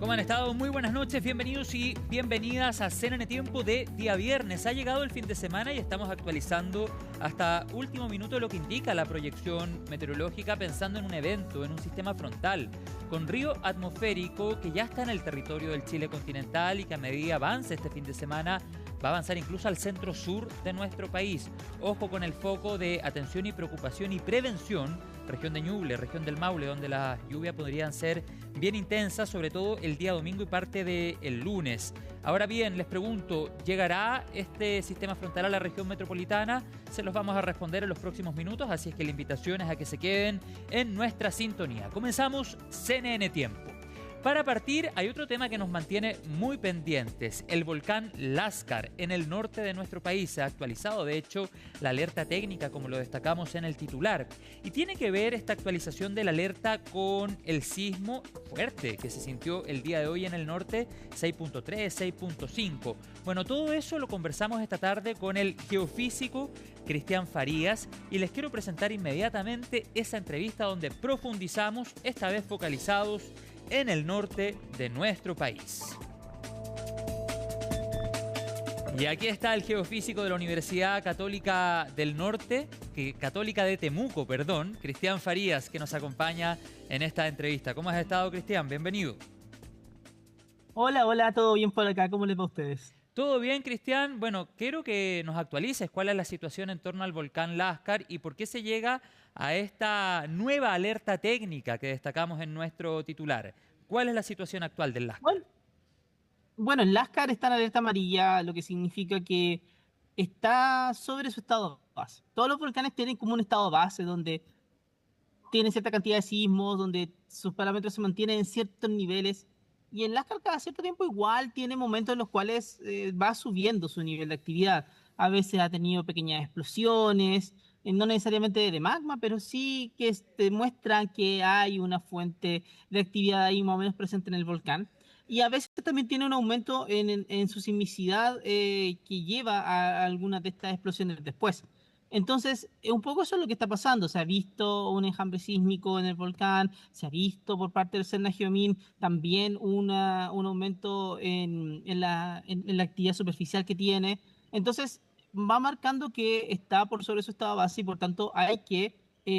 ¿Cómo han estado? Muy buenas noches, bienvenidos y bienvenidas a CNN Tiempo de día viernes. Ha llegado el fin de semana y estamos actualizando hasta último minuto lo que indica la proyección meteorológica, pensando en un evento, en un sistema frontal con río atmosférico que ya está en el territorio del Chile continental y que a medida avance este fin de semana va a avanzar incluso al centro sur de nuestro país. Ojo con el foco de atención y preocupación y prevención, región de Ñuble, región del Maule, donde las lluvias podrían ser bien intensas, sobre todo el día domingo y parte del lunes. Ahora bien, les pregunto, ¿llegará este sistema frontal a la región metropolitana? Se los vamos a responder en los próximos minutos, así es que la invitación es a que se queden en nuestra sintonía. Comenzamos CNN Tiempo. Para partir, hay otro tema que nos mantiene muy pendientes, el volcán Láscar en el norte de nuestro país. Se ha actualizado, de hecho, la alerta técnica, como lo destacamos en el titular. Y tiene que ver esta actualización de la alerta con el sismo fuerte que se sintió el día de hoy en el norte, 6.3, 6.5. Bueno, todo eso lo conversamos esta tarde con el geofísico Cristian Farías y les quiero presentar inmediatamente esa entrevista donde profundizamos, esta vez focalizados en el norte de nuestro país. Y aquí está el geofísico de la Universidad Católica del Norte, Católica de Temuco, perdón, Cristian Farías, que nos acompaña en esta entrevista. ¿Cómo has estado, Cristian? Bienvenido. Hola, ¿todo bien por acá? ¿Cómo les va a ustedes? ¿Todo bien, Cristian? Bueno, quiero que nos actualices cuál es la situación en torno al volcán Láscar y por qué se llega a esta nueva alerta técnica que destacamos en nuestro titular. ¿Cuál es la situación actual del Láscar? Bueno, bueno, el Lascar está en alerta amarilla, lo que significa que está sobre su estado base. Todos los volcanes tienen como un estado base donde tienen cierta cantidad de sismos, donde sus parámetros se mantienen en ciertos niveles. Y el Lascar cada cierto tiempo igual tiene momentos en los cuales va subiendo su nivel de actividad. A veces ha tenido pequeñas explosiones, no necesariamente de magma, pero sí que muestran que hay una fuente de actividad ahí más o menos presente en el volcán. Y a veces también tiene un aumento en su sismicidad que lleva a algunas de estas explosiones después. Entonces, un poco eso es lo que está pasando. Se ha visto un enjambre sísmico en el volcán, se ha visto por parte del Serna Geomin también un aumento en la actividad superficial que tiene. Entonces, va marcando que está por sobre su estado base y por tanto hay que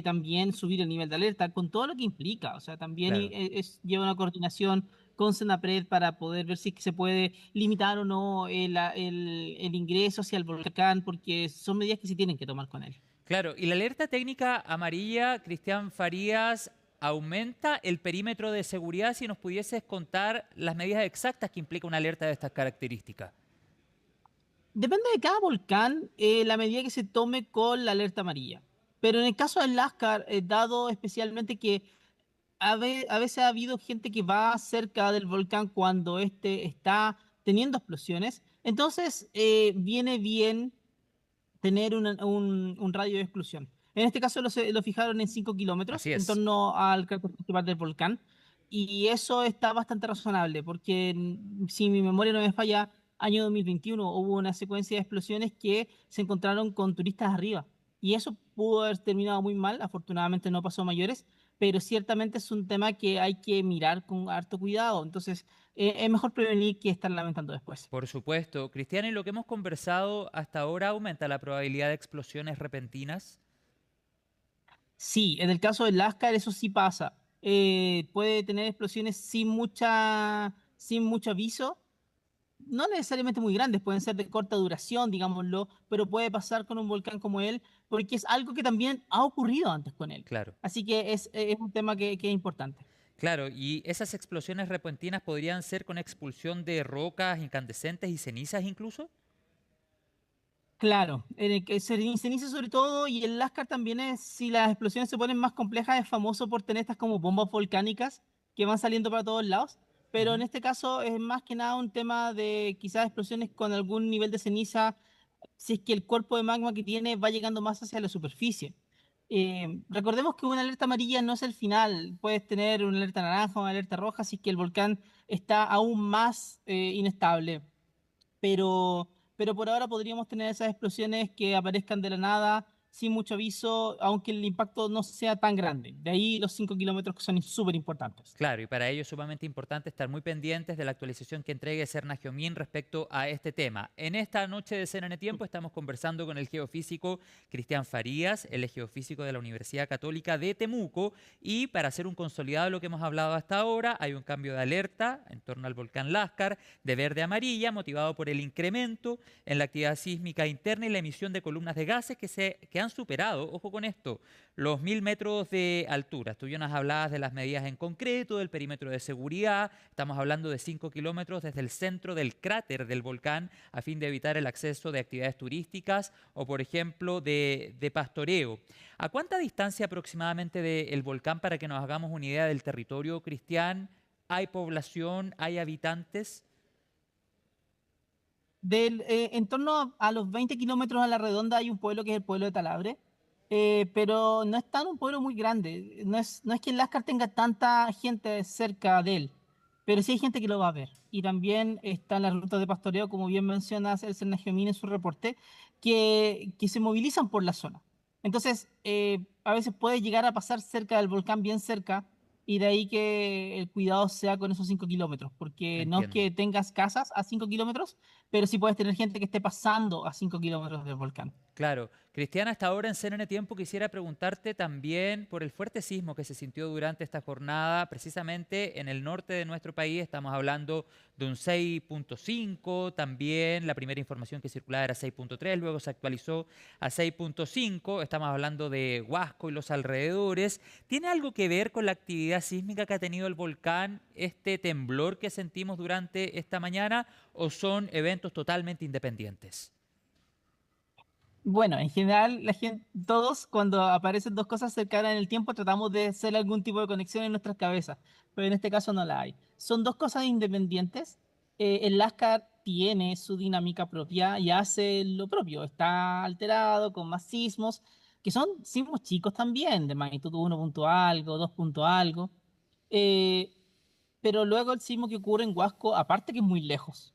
también subir el nivel de alerta con todo lo que implica. O sea, también Claro. lleva una coordinación con Senapred para poder ver si se puede limitar o no el ingreso hacia el volcán, porque son medidas que se tienen que tomar con él. Claro, y la alerta técnica amarilla, Cristian Farías, aumenta el perímetro de seguridad si nos pudieses contar las medidas exactas que implica una alerta de estas características. Depende de cada volcán la medida que se tome con la alerta amarilla. Pero en el caso del Lascar, dado especialmente que a veces ha habido gente que va cerca del volcán cuando este está teniendo explosiones, entonces viene bien tener un radio de exclusión. En este caso lo fijaron en 5 kilómetros Así en es. torno al cráter principal del volcán. Y eso está bastante razonable, porque si mi memoria no me falla, año 2021 hubo una secuencia de explosiones que se encontraron con turistas arriba. Y eso pudo haber terminado muy mal, afortunadamente no pasó a mayores, pero ciertamente es un tema que hay que mirar con harto cuidado. Entonces, es mejor prevenir que estar lamentando después. Por supuesto. Cristian, en lo que hemos conversado hasta ahora, ¿aumenta la probabilidad de explosiones repentinas? Sí, en el caso del Lascar eso sí pasa. Puede tener explosiones sin mucho aviso, no necesariamente muy grandes, pueden ser de corta duración, digámoslo, pero puede pasar con un volcán como él, porque es algo que también ha ocurrido antes con él. Claro. Así que es un tema que es importante. Claro, y esas explosiones repentinas podrían ser con expulsión de rocas incandescentes y cenizas incluso. Claro, en el que se ceniza sobre todo y el Lascar también es, si las explosiones se ponen más complejas, es famoso por tener estas como bombas volcánicas que van saliendo para todos lados, pero en Ujú. este caso es más que nada un tema de quizás explosiones con algún nivel de ceniza, si es que el cuerpo de magma que tiene va llegando más hacia la superficie. Recordemos que una alerta amarilla no es el final, puedes tener una alerta naranja o una alerta roja si es que el volcán está aún más inestable, pero por ahora podríamos tener esas explosiones que aparezcan de la nada, sin mucho aviso, aunque el impacto no sea tan grande. De ahí los 5 kilómetros que son súper importantes. Claro, y para ello es sumamente importante estar muy pendientes de la actualización que entregue Serna Geomín respecto a este tema. En esta noche de CNN Tiempo estamos conversando con el geofísico Cristian Farías, él es geofísico de la Universidad Católica de Temuco, y para hacer un consolidado de lo que hemos hablado hasta ahora, hay un cambio de alerta en torno al volcán Láscar de verde a amarilla, motivado por el incremento en la actividad sísmica interna y la emisión de columnas de gases que han superado, ojo con esto, los 1.000 metros de altura. Tú ya nos hablabas de las medidas en concreto, del perímetro de seguridad. Estamos hablando de 5 kilómetros desde el centro del cráter del volcán a fin de evitar el acceso de actividades turísticas o, por ejemplo, de pastoreo. ¿A cuánta distancia aproximadamente del volcán, para que nos hagamos una idea del territorio, Cristian? ¿Hay población? ¿Hay habitantes? En torno a los 20 kilómetros a la redonda hay un pueblo que es el pueblo de Talabre, pero no es tan un pueblo muy grande. No es que en Láscar tenga tanta gente cerca de él, pero sí hay gente que lo va a ver. Y también están las rutas de pastoreo, como bien mencionas el Cernagiomín en su reporte, que se movilizan por la zona. Entonces, a veces puede llegar a pasar cerca del volcán, bien cerca, y de ahí que el cuidado sea con esos 5 kilómetros, porque no es Entiendo. que tengas casas a 5 kilómetros, pero sí puedes tener gente que esté pasando a 5 kilómetros del volcán. Claro. Cristiana, hasta ahora en CNN Tiempo quisiera preguntarte también por el fuerte sismo que se sintió durante esta jornada, precisamente en el norte de nuestro país. Estamos hablando de un 6.5, también la primera información que circulaba era 6.3, luego se actualizó a 6.5. Estamos hablando de Huasco y los alrededores. ¿Tiene algo que ver con la actividad sísmica que ha tenido el volcán, este temblor que sentimos durante esta mañana, o son eventos totalmente independientes? Bueno, en general, la gente, todos cuando aparecen dos cosas cercanas en el tiempo tratamos de hacer algún tipo de conexión en nuestras cabezas, pero en este caso no la hay. Son dos cosas independientes. El Lascar tiene su dinámica propia y hace lo propio. Está alterado con más sismos, que son sismos chicos también, de magnitud 1 punto algo, 2 punto algo. Eh, pero luego el sismo que ocurre en Huasco, aparte que es muy lejos,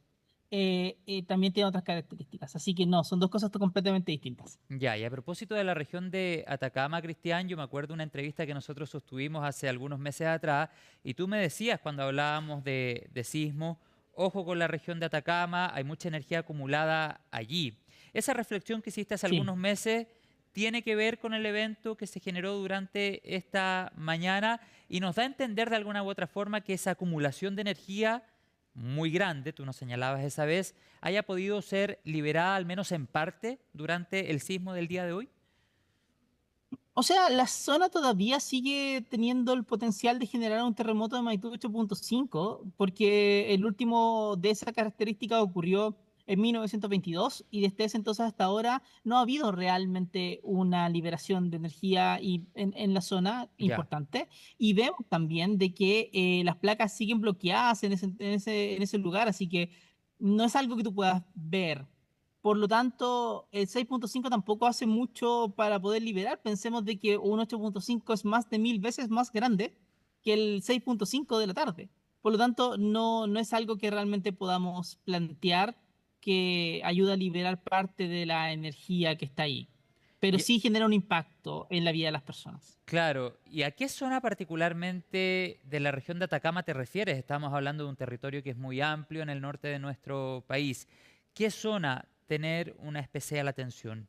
también tiene otras características. Así que no, son dos cosas completamente distintas. Ya, y a propósito de la región de Atacama, Cristian, yo me acuerdo de una entrevista que nosotros sostuvimos hace algunos meses atrás, y tú me decías cuando hablábamos de sismo, ojo con la región de Atacama, hay mucha energía acumulada allí. Esa reflexión que hiciste hace Sí. algunos meses tiene que ver con el evento que se generó durante esta mañana y nos da a entender de alguna u otra forma que esa acumulación de energía muy grande, tú nos señalabas esa vez, haya podido ser liberada al menos en parte durante el sismo del día de hoy? O sea, la zona todavía sigue teniendo el potencial de generar un terremoto de magnitud 8.5, porque el último de esa característica ocurrió en 1922 y desde ese entonces hasta ahora no ha habido realmente una liberación de energía en la zona Ya. importante. Y vemos también de que las placas siguen bloqueadas en ese lugar, así que no es algo que tú puedas ver. Por lo tanto, el 6.5 tampoco hace mucho para poder liberar. Pensemos de que un 8.5 es más de 1000 veces más grande que el 6.5 de la tarde. Por lo tanto, no es algo que realmente podamos plantear que ayuda a liberar parte de la energía que está ahí. Pero Y- sí genera un impacto en la vida de las personas. claro, ¿y a qué zona particularmente de la región de Atacama te refieres? Estamos hablando de un territorio que es muy amplio en el norte de nuestro país. ¿Qué zona tener una especial atención?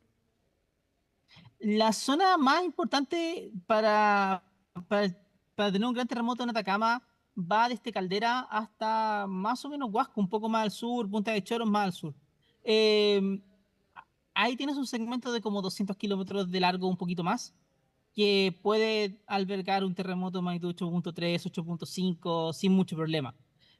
La zona más importante para, para tener un gran terremoto en Atacama va desde Caldera hasta más o menos Huasco, un poco más al sur, Punta de Choros más al sur. Eh, Ahí tienes un segmento de como 200 kilómetros de largo, un poquito más, que puede albergar un terremoto de magnitud 8.3, 8.5 sin mucho problema.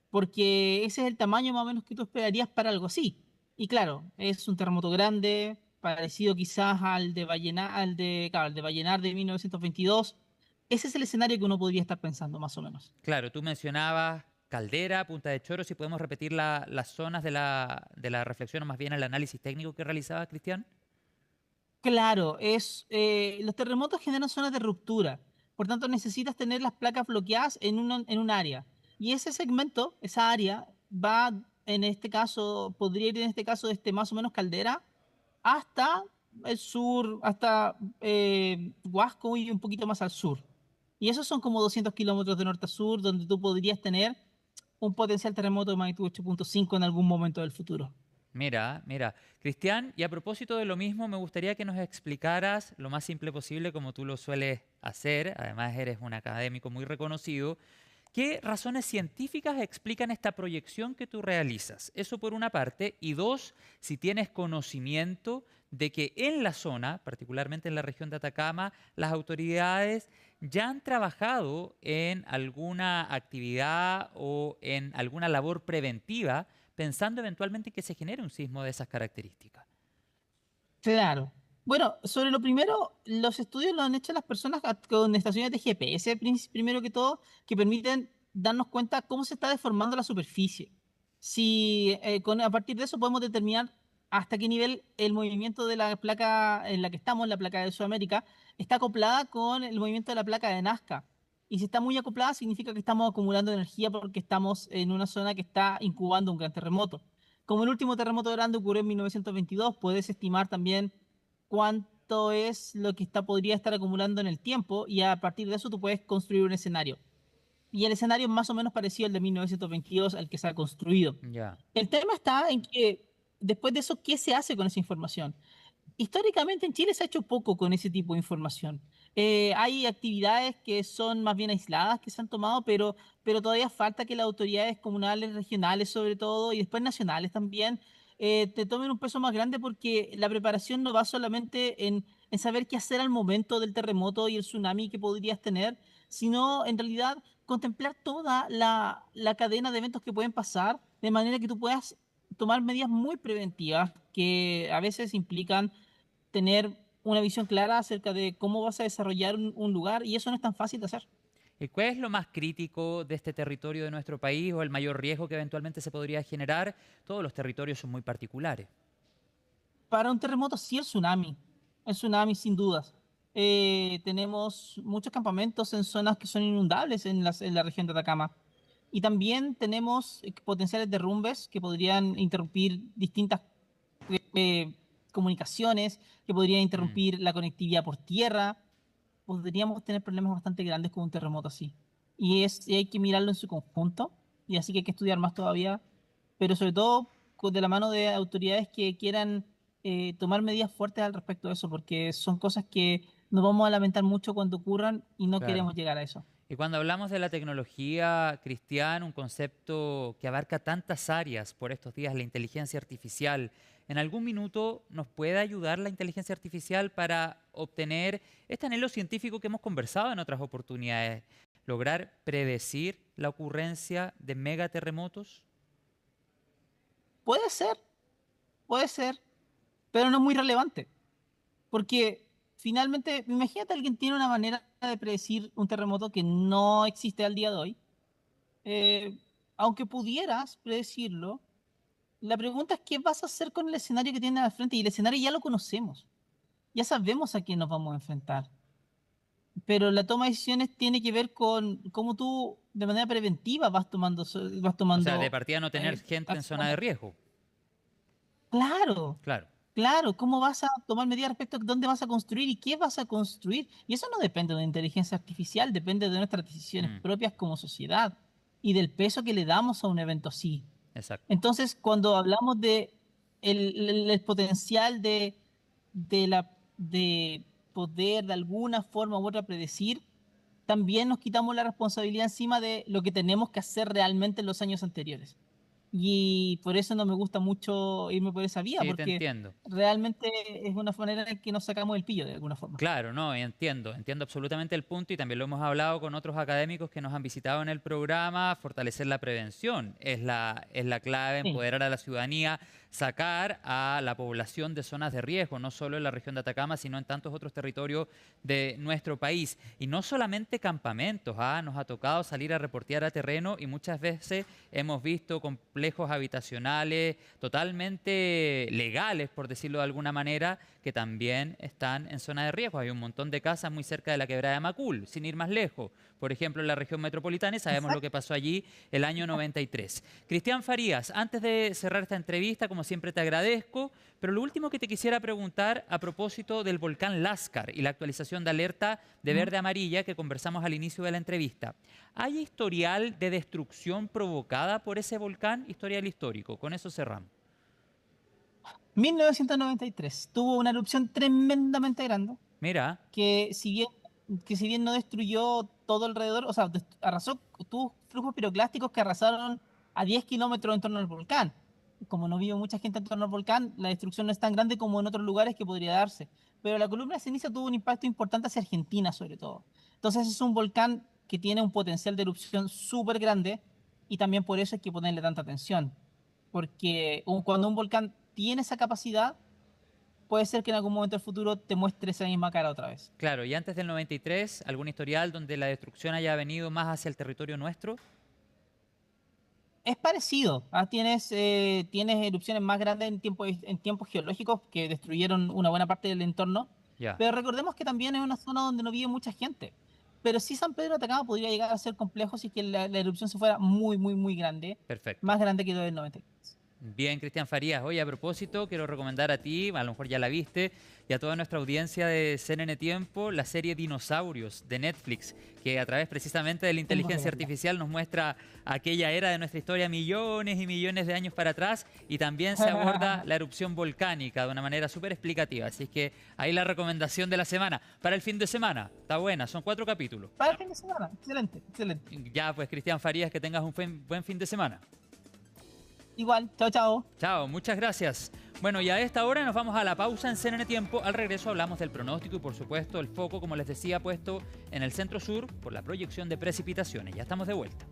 Porque ese es el tamaño más o menos que tú esperarías para algo así. Y claro, es un terremoto grande, parecido quizás claro, al de Vallenar de 1922. Ese es el escenario que uno podría estar pensando, más o menos. Claro, tú mencionabas Caldera, Punta de Choro, si podemos repetir las zonas de la reflexión o más bien el análisis técnico que realizaba Cristian. Claro, los terremotos generan zonas de ruptura, por tanto necesitas tener las placas bloqueadas en un área. Y ese segmento, esa área, podría ir en este caso desde más o menos Caldera hasta el sur, hasta Huasco y un poquito más al sur. Y esos son como 200 kilómetros de norte a sur, donde tú podrías tener un potencial terremoto de magnitud 8.5 en algún momento del futuro. Mira, mira. Cristian, y a propósito de lo mismo, me gustaría que nos explicaras lo más simple posible, como tú lo sueles hacer, además eres un académico muy reconocido, ¿qué razones científicas explican esta proyección que tú realizas? Eso por una parte. Y dos, si tienes conocimiento de que en la zona, particularmente en la región de Atacama, las autoridades ya han trabajado en alguna actividad o en alguna labor preventiva pensando eventualmente en que se genere un sismo de esas características. Claro. Bueno, sobre lo primero, los estudios los han hecho las personas con estaciones de GPS, primero que todo, que permiten darnos cuenta cómo se está deformando la superficie. Si a partir de eso podemos determinar hasta qué nivel el movimiento de la placa en la que estamos, la placa de Sudamérica, está acoplada con el movimiento de la placa de Nazca. Y si está muy acoplada, significa que estamos acumulando energía porque estamos en una zona que está incubando un gran terremoto. Como el último terremoto grande ocurrió en 1922, puedes estimar también cuánto es lo que podría estar acumulando en el tiempo y a partir de eso tú puedes construir un escenario. Y el escenario es más o menos parecido al de 1922 al que se ha construido. Ya. El tema está en que después de eso, ¿qué se hace con esa información? Históricamente en Chile se ha hecho poco con ese tipo de información. Hay actividades que son más bien aisladas que se han tomado, pero todavía falta que las autoridades comunales, regionales sobre todo, y después nacionales también, te tomen un peso más grande porque la preparación no va solamente en saber qué hacer al momento del terremoto y el tsunami que podrías tener, sino en realidad contemplar toda la cadena de eventos que pueden pasar, de manera que tú puedas tomar medidas muy preventivas que a veces implican tener una visión clara acerca de cómo vas a desarrollar un lugar y eso no es tan fácil de hacer. ¿Y cuál es lo más crítico de este territorio de nuestro país o el mayor riesgo que eventualmente se podría generar? Todos los territorios son muy particulares. Para un terremoto sí el tsunami sin dudas. Tenemos muchos campamentos en zonas que son inundables en la región de Atacama. Y también tenemos potenciales derrumbes que podrían interrumpir distintas eh, comunicaciones, que podrían Mm. interrumpir la conectividad por tierra. Podríamos tener problemas bastante grandes con un terremoto así. Y hay que mirarlo en su conjunto, y así que hay que estudiar más todavía, pero sobre todo de la mano de autoridades que quieran tomar medidas fuertes al respecto de eso, porque son cosas que nos vamos a lamentar mucho cuando ocurran y no Claro. queremos llegar a eso. Y cuando hablamos de la tecnología, Cristian, un concepto que abarca tantas áreas por estos días, la inteligencia artificial, ¿en algún minuto nos puede ayudar la inteligencia artificial para obtener este anhelo científico que hemos conversado en otras oportunidades, lograr predecir la ocurrencia de megaterremotos? Puede ser, puede ser, pero no es muy relevante. Porque finalmente, imagínate alguien tiene una manera de predecir un terremoto que no existe al día de hoy. Eh, Aunque pudieras predecirlo, la pregunta es qué vas a hacer con el escenario que tienes al frente. Y el escenario ya lo conocemos. Ya sabemos a quién nos vamos a enfrentar. Pero la toma de decisiones tiene que ver con cómo tú de manera preventiva vas O sea, de tomando partida no tener gente en zona acción. de riesgo. Claro. Claro. Claro, ¿cómo vas a tomar medidas respecto a dónde vas a construir y qué vas a construir? Y eso no depende de la inteligencia artificial, depende de nuestras decisiones Mm, propias como sociedad y del peso que le damos a un evento así. exacto. Entonces, cuando hablamos de el potencial de poder de alguna forma u otra predecir, también nos quitamos la responsabilidad encima de lo que tenemos que hacer realmente en los años anteriores. Y por eso no me gusta mucho irme por esa vía, Sí, te porque entiendo. realmente es una manera en que nos sacamos el pillo de alguna forma. Claro, no, entiendo, entiendo absolutamente el punto y también lo hemos hablado con otros académicos que nos han visitado en el programa, fortalecer la prevención es la clave, Sí, empoderar a la ciudadanía, sacar a la población de zonas de riesgo, no solo en la región de Atacama, sino en tantos otros territorios de nuestro país. Y no solamente campamentos, ¿ah? Nos ha tocado salir a reportear a terreno y muchas veces hemos visto complejos habitacionales totalmente legales, por decirlo de alguna manera, que también están en zona de riesgo. Hay un montón de casas muy cerca de la quebrada de Macul, sin ir más lejos. Por ejemplo, en la región metropolitana, y sabemos lo exacto. que pasó allí el año 93. Cristian Farías, antes de cerrar esta entrevista, como como siempre te agradezco, pero lo último que te quisiera preguntar a propósito del volcán Lascar y la actualización de alerta de verde-amarilla que conversamos al inicio de la entrevista. ¿Hay historial de destrucción provocada por ese volcán? Historial histórico, con eso cerramos. 1993 tuvo una erupción tremendamente grande Mira, que si bien no destruyó todo alrededor, o sea, arrasó, tuvo flujos piroclásticos que arrasaron a 10 kilómetros en torno al volcán. Como no vive mucha gente en torno al volcán, la destrucción no es tan grande como en otros lugares que podría darse. Pero la columna de ceniza tuvo un impacto importante hacia Argentina, sobre todo. Entonces es un volcán que tiene un potencial de erupción súper grande y también por eso hay que ponerle tanta atención. Porque cuando un volcán tiene esa capacidad, puede ser que en algún momento del futuro te muestre esa misma cara otra vez. claro, y antes del 93, ¿algún historial donde la destrucción haya venido más hacia el territorio nuestro? Es parecido. Tienes erupciones más grandes en tiempos geológicos que destruyeron una buena parte del entorno. Ya, Pero recordemos que también es una zona donde no vive mucha gente. Pero sí San Pedro de Atacama podría llegar a ser complejo si es que la erupción se fuera muy, muy, muy grande. perfecto. Más grande que lo del 93. Bien, Cristian Farías. Oye, a propósito, quiero recomendar a ti, a lo mejor ya la viste, y a toda nuestra audiencia de CNN Tiempo, la serie Dinosaurios de Netflix, que a través precisamente de la Tengo que inteligencia verla. artificial nos muestra aquella era de nuestra historia millones y millones de años para atrás, y también se aborda la erupción volcánica de una manera súper explicativa. Así es que ahí la recomendación de la semana. Para el fin de semana, está buena, son 4 capítulos. Para el fin de semana. Excelente, excelente. Ya, pues, Cristian Farías, que tengas un buen fin de semana. Igual, chao, chao. Chao, muchas gracias. Bueno, y a esta hora nos vamos a la pausa en CNN Tiempo. Al regreso hablamos del pronóstico y, por supuesto, el foco, como les decía, puesto en el centro sur por la proyección de precipitaciones. Ya estamos de vuelta.